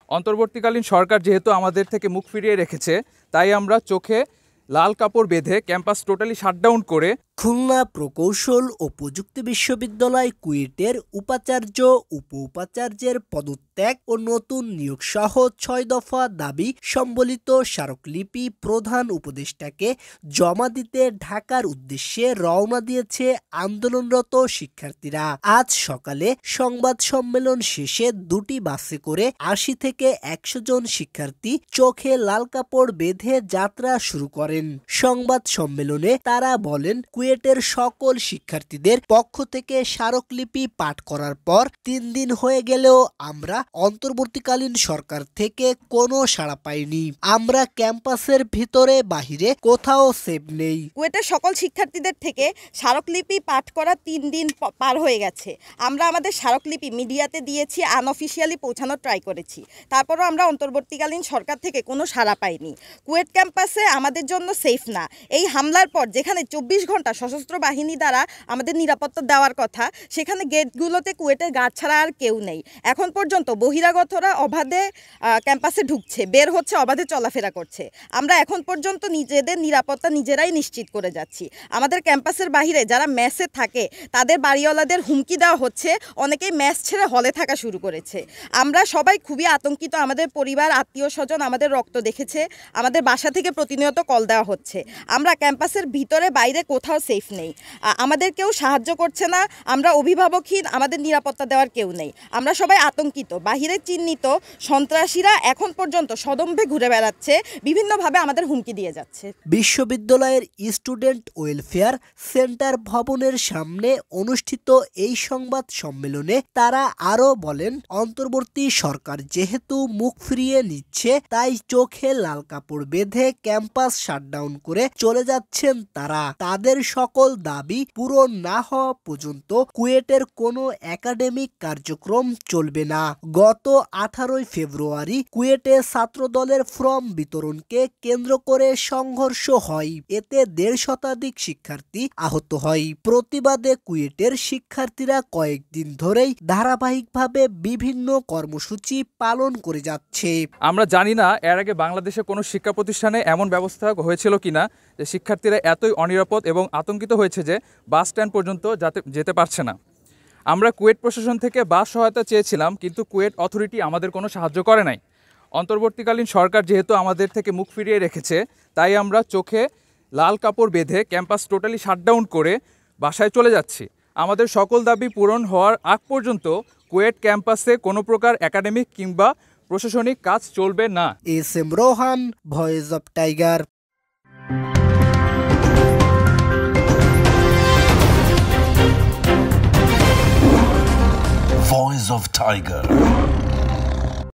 অন্তর্বর্তীকালীন সরকার যেহেতু আমাদের থেকে মুখ ফিরিয়ে রেখেছে, তাই আমরা চোখে লাল কাপড় বেঁধে ক্যাম্পাস টোটালি শাটডাউন করে খুলনা প্রকৌশল ও প্রযুক্তি বিশ্ববিদ্যালয় কুয়েটের উপাচার্য উপ উপাচার্যের পদত্যাগ ও নতুন নিয়োগ সহ ৬ দফা দাবি সম্বলিত স্মারকলিপি প্রধান উপদেষ্টাকে জমা দিতে ঢাকার উদ্দেশ্যে রওনা দিয়েছে আন্দোলনরত শিক্ষার্থীরা। আজ সকালে সংবাদ সম্মেলন শেষে দুটি বাসে করে ৮০ থেকে ১০০ জন শিক্ষার্থী চোখে লাল কাপড় বেঁধে যাত্রা শুরু করেন। সংবাদ সম্মেলনে তারা বলেন, কুয়েটের সকল শিক্ষার্থীদের পক্ষ থেকে স্মারকলিপি পাঠ করার পর ৩ দিন হয়ে গেলেও আমরা অন্তর্বর্তীকালীন সরকার থেকে কোনো সাড়া পাইনি। আমরা ক্যাম্পাসের ভিতরে বাহিরে কোথাও সেফ নেই। কুয়েটের সকল শিক্ষার্থীদের থেকে স্মারকলিপি পাঠ করা ৩ দিন পার হয়ে গেছে। আমরা আমাদের স্মারকলিপি মিডিয়াতে দিয়েছি, আনঅফিসিয়ালি পৌঁছানোর ট্রাই করেছি। তারপরও আমরা অন্তর্বর্তীকালীন সরকার থেকে কোনো সাড়া পাইনি। কুয়েট ক্যাম্পাসে আমাদের জন্য সেফ না। এই হামলার পর যেখানে ২৪ ঘন্টা সশস্ত্র বাহিনী দ্বারা আমাদের নিরাপত্তা দেওয়ার কথা, সেখানে গেটগুলোতে কুয়েটের গার্ড ছাড়া আর কেউ নেই। এখন পর্যন্ত বহিরাগতরা অবাধে ক্যাম্পাসে ঢুকছে, বের হচ্ছে, অবাধে চলাফেরা করছে। আমরা এখন পর্যন্ত নিজেদের নিরাপত্তা নিজেরাই নিশ্চিত করে যাচ্ছি। আমাদের ক্যাম্পাসের বাহিরে যারা মেসে থাকে তাদের বাড়িওয়ালাদের হুমকি দেওয়া হচ্ছে, অনেকেই মেস ছেড়ে হলে থাকা শুরু করেছে। আমরা সবাই খুবই আতঙ্কিত। আমাদের পরিবার, আত্মীয় স্বজন আমাদের রক্ত দেখেছে। আমাদের বাসা থেকে প্রতিনিয়ত কল দেওয়া হচ্ছে। আমরা ক্যাম্পাসের ভিতরে বাইরে কোথাও সেফ নেই। আমাদের কেউ সাহায্য করছে না। আমরা অভিভাবকহীন, আমাদের নিরাপত্তা দেওয়ার কেউ নেই। আমরা সবাই আতঙ্কিত। বাহিরে চিহ্নিত সন্ত্রাসীরা এখন পর্যন্ত সদম্ভে ঘুরে বেড়াচ্ছে, বিভিন্নভাবে আমাদের হুমকি দিয়ে যাচ্ছে। বিশ্ববিদ্যালয়ের স্টুডেন্ট ওয়েলফেয়ার সেন্টার ভবনের সামনে অনুষ্ঠিত এই সংবাদ সম্মেলনে তারা আরও বলেন, অন্তর্বর্তী সরকার যেহেতু মুখ ফিরিয়ে নিচ্ছে, তাই চোখে লাল কাপড় বেঁধে ক্যাম্পাস শাটডাউন করে চলে যাচ্ছেন তারা। তাদের সকল দাবি পূরণ না হওয়া পর্যন্ত কুয়েটের কোনো একাডেমিক কার্যক্রম চলবে না। গত ১৮ ফেব্রুয়ারি কুয়েটে ছাত্রদলের ফর্ম বিতরণকে কেন্দ্র করে সংঘর্ষ হয়। এতে ১৫০ শতাধিক শিক্ষার্থী আহত হয়। প্রতিবাদে কুয়েটের শিক্ষার্থীরা কয়েকদিন ধরেই ধারাবাহিকভাবে বিভিন্ন কর্মসূচি পালন করে যাচ্ছে। আমরা জানি না এর আগে বাংলাদেশে কোনো শিক্ষা প্রতিষ্ঠানে এমন ব্যবস্থা হয়েছিল কিনা যে শিক্ষার্থীরা এতই অনিরাপদ এবং আতঙ্কিত হয়েছে যে বাস স্ট্যান্ড পর্যন্ত যেতে পারছে না। আমরা কুয়েট প্রশাসন থেকে বাস সহায়তা চেয়েছিলাম, কিন্তু কুয়েট অথরিটি আমাদের কোনো সাহায্য করে নাই। অন্তর্বর্তীকালীন সরকার যেহেতু আমাদের থেকে মুখ ফিরিয়ে রেখেছে, তাই আমরা চোখে লাল কাপড় বেঁধে ক্যাম্পাস টোটালি শাটডাউন করে বাসায় চলে যাচ্ছি। আমাদের সকল দাবি পূরণ হওয়ার আগ পর্যন্ত কুয়েট ক্যাম্পাসে কোনো প্রকার একাডেমিক কিংবা প্রশাসনিক কাজ চলবে না। SM. Rohan, voice of tiger. Voice of Tiger.